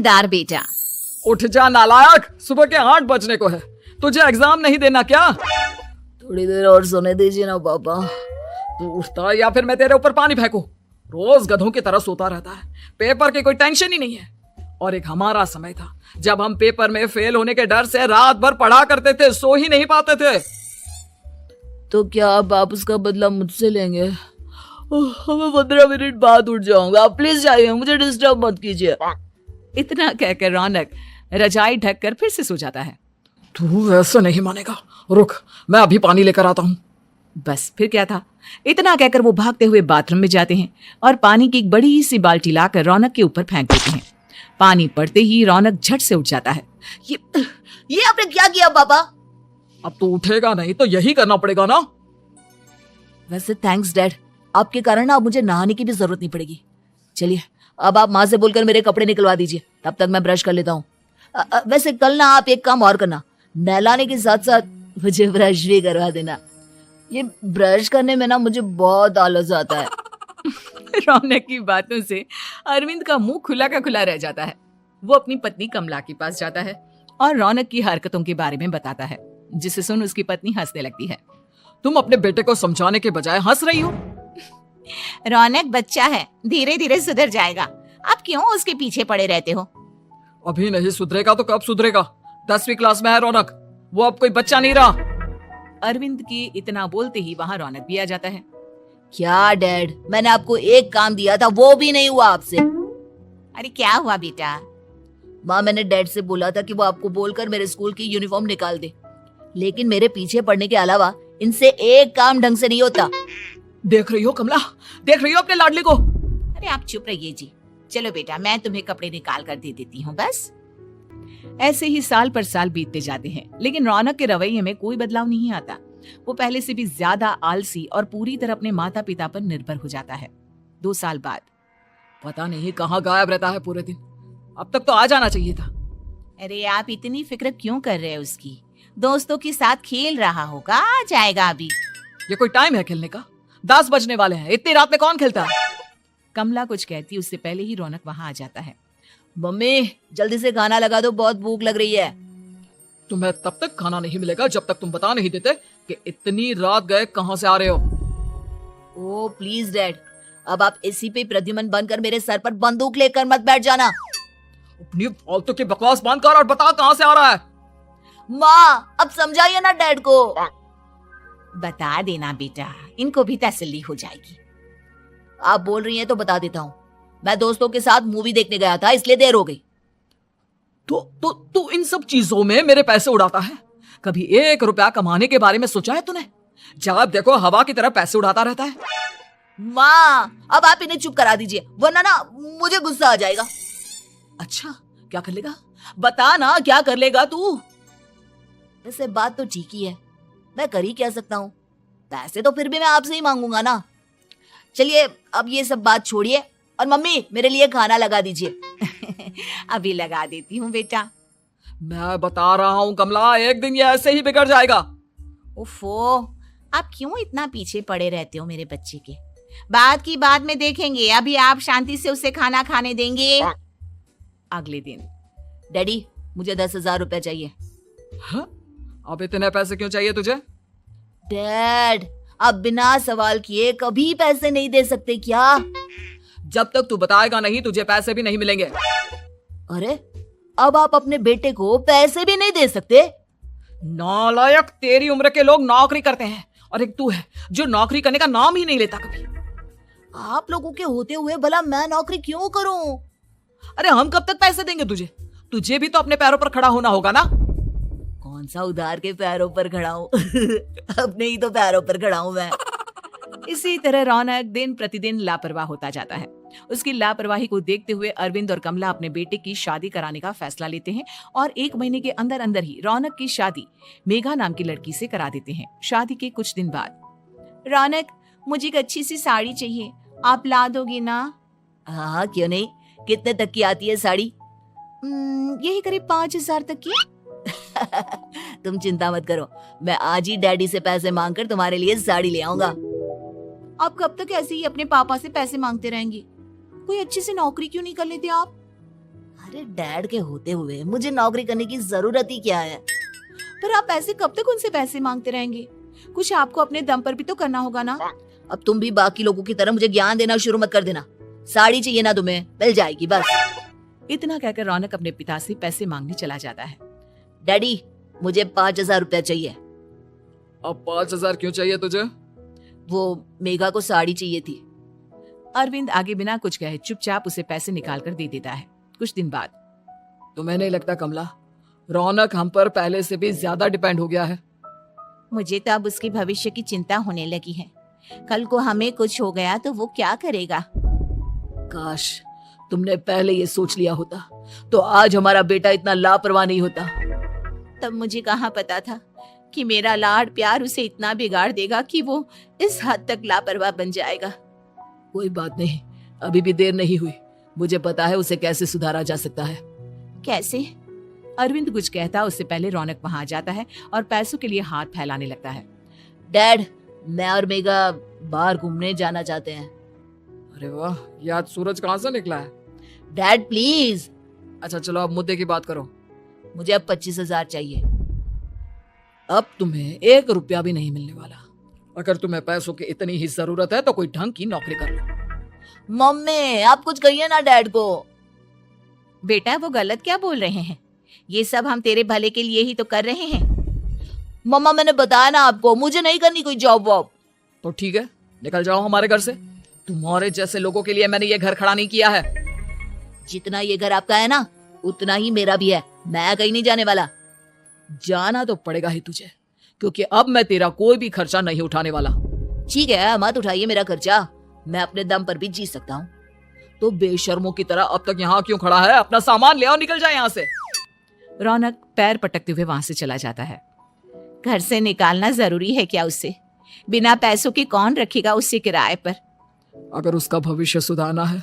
समझदार बेटा। उठ जा नालायक, सुबह के 8 बजने को है, तुझे एग्जाम नहीं देना क्या? थोड़ी देर और सोने दीजिए ना पापा। तू उठता या फिर मैं तेरे ऊपर पानी फेंकूं? रोज गधों की तरह सोता रहता है, पेपर की कोई टेंशन ही नहीं है। और एक हमारा समय था जब हम पेपर में फेल होने के डर से रात भर पढ़ा करते थे, सो ही नहीं पाते थे। तो क्या आप उसका बदला मुझसे लेंगे? मैं 15 मिनट बाद उठ जाऊंगा, आप प्लीज जाइए, मुझे डिस्टर्ब मत कीजिए। इतना कहकर रौनक रजाई ढककर फिर से सो जाता है। तू ऐसा नहीं मानेगा, रुक मैं अभी पानी लेकर आता हूँ। बस फिर क्या था, इतना कहकर वो भागते हुए बाथरूम में जाते हैं और पानी की एक बड़ी सी बाल्टी लाकर रौनक के ऊपर फेंक देते हैं। पानी पड़ते ही रौनक झट से उठ जाता है। ये आपने क्या किया पापा? अब तू उठेगा नहीं तो यही करना पड़ेगा ना। वैसे थैंक्स डैड, आपके कारण ना अब मुझे नहाने की भी जरूरत नहीं पड़ेगी। चलिए अब आप माँ से बोलकर मेरे कपड़े निकलवा दीजिए, तब तक मैं ब्रश कर लेता हूँ। वैसे कल ना आप एक काम और करना, नहलाने के साथ साथ मुझे ब्रश भी करवा देना। ये ब्रश करने में ना मुझे बहुत आलस आता है। रौनक की बातों से अरविंद का मुंह खुला का खुला रह जाता है। वो अपनी पत्नी कमला के पास जाता है और रौनक की हरकतों के बारे में बताता है, जिसे सुन उसकी पत्नी हंसने लगती है। तुम अपने बेटे को समझाने के बजाय हंस रही हो। रौनक बच्चा है, धीरे धीरे सुधर जाएगा, आप क्यों उसके पीछे पड़े रहते हो? अभी नहीं सुधरेगा तो कब सुधरेगा? 10वीं क्लास में है रौनक, वो अब कोई बच्चा नहीं रहा। अरविंद के इतना बोलते ही वहाँ रौनक भी आ जाता है। क्या डैड, मैंने आपको एक काम दिया था, वो भी नहीं हुआ आपसे। अरे क्या हुआ बेटा? माँ, मैंने डैड से बोला था कि वो आपको बोलकर मेरे स्कूल की यूनिफॉर्म निकाल दे, लेकिन मेरे पीछे पड़ने के अलावा इनसे एक काम ढंग से नहीं होता। देख रही हो कमला, देख रही हो अपने लाडले को? अरे आप चुप रहिए जी। चलो बेटा, मैं तुम्हें कपड़े निकाल कर दे देती हूँ बस। ऐसे ही साल पर साल बीतते जाते हैं, लेकिन रौनक के रवैये में कोई बदलाव नहीं आता। वो पहले से भी ज्यादा आलसी और पूरी तरह अपने माता पिता पर निर्भर हो जाता है। 2 साल बाद पता नहीं कहाँ गायब रहता है पूरे दिन, अब तक तो आ जाना चाहिए था। अरे आप इतनी फिक्र क्यों कर रहे हो उसकी? दोस्तों के साथ खेल रहा होगा, आ जाएगा अभी। ये कोई टाइम है खेलने का? 10 बजने वाले हैं, इतनी रात में कौन खेलता है? कमला कुछ कहती उससे पहले ही रौनक वहां आ जाता है। मम्मी जल्दी से खाना लगा दो, बहुत भूख लग रही है। तुम्हें तब तक खाना नहीं मिलेगा जब तक तुम बता नहीं देते कि इतनी रात गए कहां से आ रहे हो। ओ प्लीज डैड, अब आप इसी पे प्रद्युमन बनकर मेरे सर पर बंदूक लेकर मत बैठ जाना। अपनी फालतू की बकवास बंद कर और बता कहां से आ रहा है। माँ अब समझाइए ना डैड को। बता देना बेटा, इनको भी तसल्ली हो जाएगी। आप बोल रही हैं तो बता देता हूँ, मैं दोस्तों के साथ मूवी देखने गया था, इसलिए देर हो गई। तो इन सब चीजों में मेरे पैसे उड़ाता है। कभी 1 रुपया कमाने के बारे में सोचा है तूने? जब देखो हवा की तरह पैसे उड़ाता रहता है। माँ अब आप इन्हें चुप करा दीजिए, वरना ना मुझे गुस्सा आ जाएगा। अच्छा क्या कर लेगा? बता ना क्या कर लेगा तू? वैसे बात तो ठीक ही है, मैं कर ही क्या सकता हूँ, पैसे तो फिर भी मैं आपसे ही मांगूंगा ना। चलिए अब ये सब बात छोड़िए और मम्मी मेरे लिए खाना लगा दीजिए। अभी लगा देती हूँ बेटा। मैं बता रहा हूँ कमला, एक दिन ये ऐसे ही बिगड़ जाएगा। ओफो, आप क्यों इतना पीछे पड़े रहते हो मेरे बच्चे के? बात की बात में देखेंगे, अभी आप शांति से उसे खाना खाने देंगे? अगले दिन डैडी मुझे 10,000 रुपए चाहिए। हाँ? अब इतने पैसे क्यों चाहिए तुझे? डैड आप बिना सवाल किए कभी पैसे नहीं दे सकते क्या? जब तक तू बताएगा नहीं तुझे पैसे भी नहीं मिलेंगे। अरे अब आप अपने बेटे को पैसे भी नहीं दे सकते? नालायक, तेरी उम्र के लोग नौकरी करते हैं और एक तू है जो नौकरी करने का नाम ही नहीं लेता कभी। आप लोगों के होते हुए भला मैं नौकरी क्यों करूं? अरे हम कब तक पैसे देंगे तुझे? तुझे भी तो अपने पैरों पर खड़ा होना होगा ना। कौन सा उधार के पैरों पर खड़ा हूं? अपने ही तो पैरों पर खड़ा हूं मैं। इसी तरह रौनक दिन प्रतिदिन लापरवाह होता जाता है। उसकी लापरवाही को देखते हुए अरविंद और कमला अपने बेटे की शादी कराने का फैसला लेते हैं और 1 महीने के अंदर अंदर ही रौनक की शादी मेघा नाम की लड़की से करा देते हैं। शादी के कुछ दिन बाद, रौनक मुझे एक अच्छी सी साड़ी चाहिए, आप ला दोगे ना? हाँ क्यों नहीं, कितने तक की आती है साड़ी? यही करीब 5,000 तक की। तुम चिंता मत करो, मैं आज ही डैडी से पैसे मांगकर तुम्हारे लिए साड़ी ले आऊंगा। आप कब तक ऐसे ही अपने पापा से पैसे मांगते रहेंगे? कोई अच्छी सी नौकरी क्यों नहीं कर लेते आप? अरे डैड के होते हुए मुझे नौकरी करने की जरूरत ही क्या है? पर आप ऐसे कब तक उनसे पैसे मांगते रहेंगे? कुछ आपको अपने दम पर भी तो करना होगा ना। अब तुम भी बाकी लोगों की तरह मुझे ज्ञान देना शुरू मत कर देना। साड़ी चाहिए ना तुम्हें, मिल जाएगी बस। इतना कहकर रौनक अपने पिता से पैसे मांगने चला जाता है। डैडी, मुझे 5,000 रुपया चाहिए। अब 5,000 क्यों चाहिए तुझे? वो मेघा को साड़ी चाहिए थी। अरविंद आगे बिना कुछ कहे चुपचाप उसे पैसे निकाल कर दे देता है। कुछ दिन बाद तुम्हें नहीं लगता कमला, रौनक हम पर पहले से भी ज्यादा डिपेंड हो गया है? मुझे तो अब उसके भविष्य की चिंता होने लगी है। कल को हमें कुछ हो गया तो वो क्या करेगा? काश तुमने पहले ये सोच लिया होता तो आज हमारा बेटा इतना लापरवाह नहीं होता। तब मुझे कहाँ पता था कि मेरा लाड प्यार उसे इतना बिगाड़ देगा कि वो इस हद तक लापरवाह बन जाएगा। कोई बात नहीं, अभी भी देर नहीं हुई। मुझे पता है उसे कैसे सुधारा जा सकता है। कैसे? अरविंद कुछ कहता उससे पहले रौनक वहां आ जाता है और पैसों के लिए हाथ फैलाने लगता है। डैड, मैं और मेघा बाहर घूमने जाना चाहते हैं। अरे वाह, ये आज सूरज कहाँ से निकला है? Dad please. अच्छा चलो अब मुद्दे की बात करो। मुझे अब 25,000 चाहिए। अब तुम्हें 1 रुपया भी नहीं मिलने वाला। अगर तुम्हें पैसों की इतनी ही जरूरत है तो कोई ढंग की नौकरी कर लो। मम्मी, आप कुछ कहिए ना डैड को। बेटा, वो गलत क्या बोल रहे हैं? ये सब हम तेरे भले के लिए ही तो कर रहे हैं। मम्मा, मैंने बताया ना आपको, मुझे नहीं करनी कोई जॉब वॉब। तो ठीक है, निकल जाओ हमारे घर से। तुम्हारे जैसे लोगों के लिए मैंने ये घर खड़ा नहीं किया है। जितना ये घर आपका है ना, उतना ही मेरा भी है। मैं कहीं नहीं जाने वाला। जाना तो पड़ेगा ही तुझे, क्योंकि अब मैं तेरा कोई भी खर्चा नहीं उठाने वाला। ठीक है, मत उठाइए मेरा खर्चा, मैं अपने दम पर भी जी सकता हूँ। तो बेशर्मों की तरह अब तक यहाँ क्यों खड़ा है? अपना सामान ले आओ, निकल जाए यहाँ से। रौनक पैर पटकते हुए वहां से चला जाता है। घर से निकालना जरूरी है क्या उससे? बिना पैसों के कौन रखेगा उससे किराए पर? अगर उसका भविष्य सुधारना है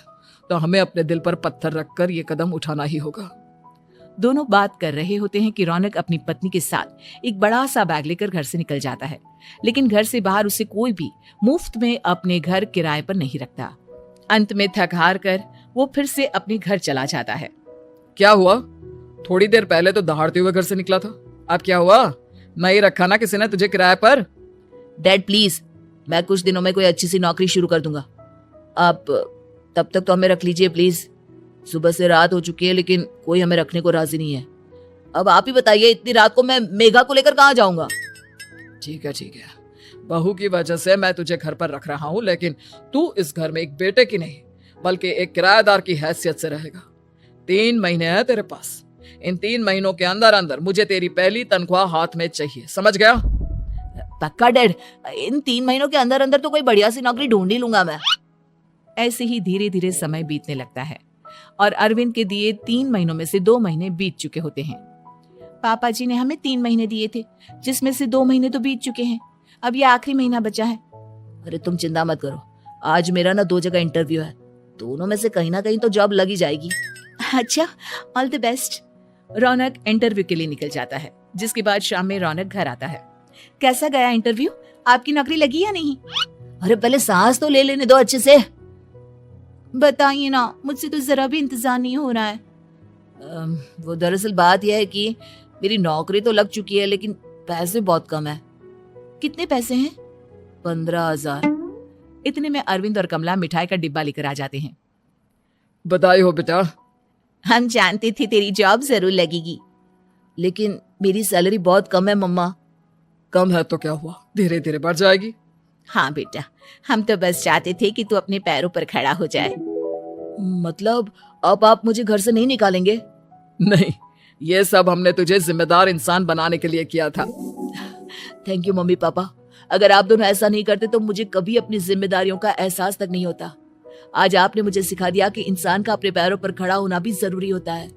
तो हमें अपने दिल पर पत्थर रखकर ये कदम उठाना ही होगा। दोनों बात कर रहे होते हैं कि रौनक अपनी पत्नी के साथ एक बड़ा सा बैग लेकर घर से निकल जाता है, लेकिन घर से बाहर उसे कोई भी मुफ्त में अपने घर किराए पर नहीं रखता। अंत में थक हार कर वो फिर से अपने घर चला जाता है। क्या हुआ? थोड़ी देर पहले तो दहाड़ते हुए घर से निकला था, अब क्या हुआ? नहीं रखा ना किसी ने तुझे किराए पर? डैड प्लीज, मैं कुछ दिनों में कोई अच्छी सी नौकरी शुरू कर दूंगा। आप तब तक तो हमें रख लीजिए प्लीज। सुबह से रात हो चुकी है लेकिन कोई हमें रखने को राजी नहीं है। अब आप ही बताइए, इतनी रात को मैं मेघा को लेकर कहाँ जाऊंगा? ठीक है, बहू की वजह से मैं तुझे घर पर रख रहा हूँ, लेकिन तू इस घर में एक बेटे की नहीं बल्कि एक किराएदार की हैसियत से रहेगा। 3 महीने हैं तेरे पास। इन 3 महीनों के अंदर अंदर मुझे तेरी पहली तनख्वाह हाथ में चाहिए, समझ गया? पक्का डैड, इन 3 महीनों के अंदर अंदर तो कोई बढ़िया सी नौकरी ढूंढ ही लूंगा मैं। ऐसे ही धीरे धीरे समय बीतने लगता है और अरविंद के दिए 3 महीनों में से 2 महीने बीत चुके होते हैं। पापा जी ने हमें 3 महीने दिए थे, जिसमें से 2 महीने तो बीत चुके हैं। अब ये आखिरी महीना बचा है। अरे तुम चिंता मत करो, आज मेरा ना 2 जगह इंटरव्यू है, दोनों में से कहीं ना कहीं तो जॉब लग ही जाएगी। अच्छा, all the best. Raunak interview के लिए निकल जाता है, जिसके बाद शाम में रौनक घर आता है। कैसा गया इंटरव्यू? आपकी नौकरी लगी या नहीं? अरे पहले सांस तो ले लेने दो अच्छे से। बताइए ना, मुझसे तो जरा भी इंतजार नहीं हो रहा है। वो दरअसल बात यह है कि मेरी नौकरी तो लग चुकी है लेकिन पैसे बहुत कम है। कितने पैसे हैं? 15,000। इतने में अरविंद और कमला मिठाई का डिब्बा लेकर आ जाते हैं। बधाई हो बेटा। हम जानते थे तेरी जॉब जरूर लगेगी। लेकिन मेरी सैलरी बहुत कम है मम्मा। कम है तो क्या हुआ, धीरे धीरे बढ़ जाएगी। हाँ बेटा, हम तो बस चाहते थे कि तू अपने पैरों पर खड़ा हो जाए। मतलब अब आप मुझे घर से नहीं निकालेंगे? नहीं, ये सब हमने तुझे जिम्मेदार इंसान बनाने के लिए किया था। थैंक यू मम्मी पापा, अगर आप दोनों ऐसा नहीं करते तो मुझे कभी अपनी जिम्मेदारियों का एहसास तक नहीं होता। आज आपने मुझे सिखा दिया कि इंसान का अपने पैरों पर खड़ा होना भी जरूरी होता है।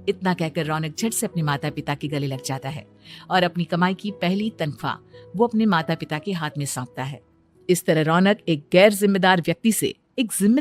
इतना कहकर रौनक झट से अपने माता पिता के गले लग जाता है और अपनी कमाई की पहली तनख्वाह वो अपने माता पिता के हाथ में सौंपता है। इस तरह रौनक एक गैर जिम्मेदार व्यक्ति से एक जिम्मेदार